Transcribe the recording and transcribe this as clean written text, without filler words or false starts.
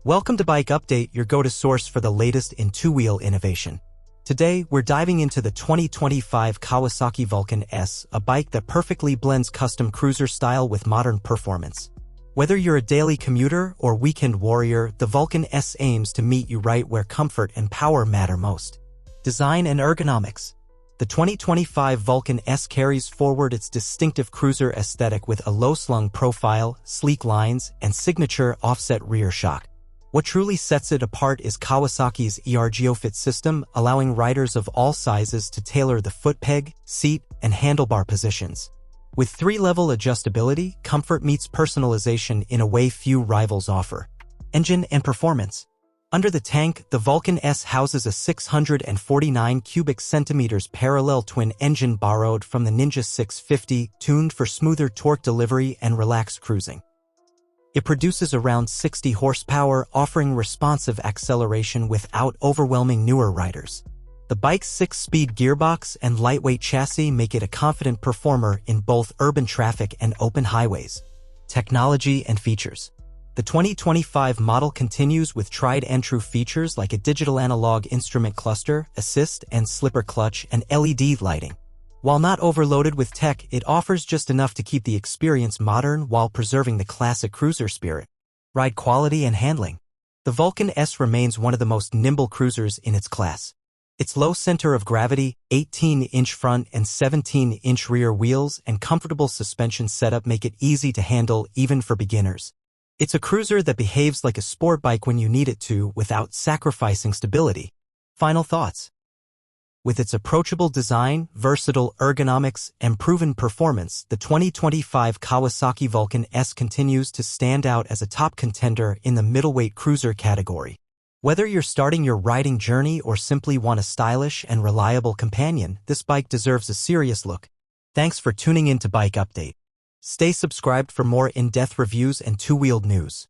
Welcome to Bike Update, your go-to source for the latest in two-wheel innovation. Today, we're diving into the 2025 Kawasaki Vulcan S, a bike that perfectly blends custom cruiser style with modern performance. Whether you're a daily commuter or weekend warrior, the Vulcan S aims to meet you right where comfort and power matter most. Design and ergonomics. The 2025 Vulcan S carries forward its distinctive cruiser aesthetic with a low-slung profile, sleek lines, and signature offset rear shock. What truly sets it apart is Kawasaki's ergonomics system, allowing riders of all sizes to tailor the foot peg, seat, and handlebar positions. With three-level adjustability, comfort meets personalization in a way few rivals offer. Engine and performance. Under the tank, the Vulcan S houses a 649 cubic centimeters parallel twin engine borrowed from the Ninja 650, tuned for smoother torque delivery and relaxed cruising. It produces around 60 horsepower, offering responsive acceleration without overwhelming newer riders. The bike's 6-speed gearbox and lightweight chassis make it a confident performer in both urban traffic and open highways. Technology and features. The 2025 model continues with tried-and-true features like a digital analog instrument cluster, assist and slipper clutch, and LED lighting. While not overloaded with tech, it offers just enough to keep the experience modern while preserving the classic cruiser spirit. Ride quality and handling. The Vulcan S remains one of the most nimble cruisers in its class. Its low center of gravity, 18-inch front and 17-inch rear wheels, and comfortable suspension setup make it easy to handle even for beginners. It's a cruiser that behaves like a sport bike when you need it to without sacrificing stability. Final thoughts. With its approachable design, versatile ergonomics, and proven performance, the 2025 Kawasaki Vulcan S continues to stand out as a top contender in the middleweight cruiser category. Whether you're starting your riding journey or simply want a stylish and reliable companion, this bike deserves a serious look. Thanks for tuning in to Bike Update. Stay subscribed for more in-depth reviews and two-wheeled news.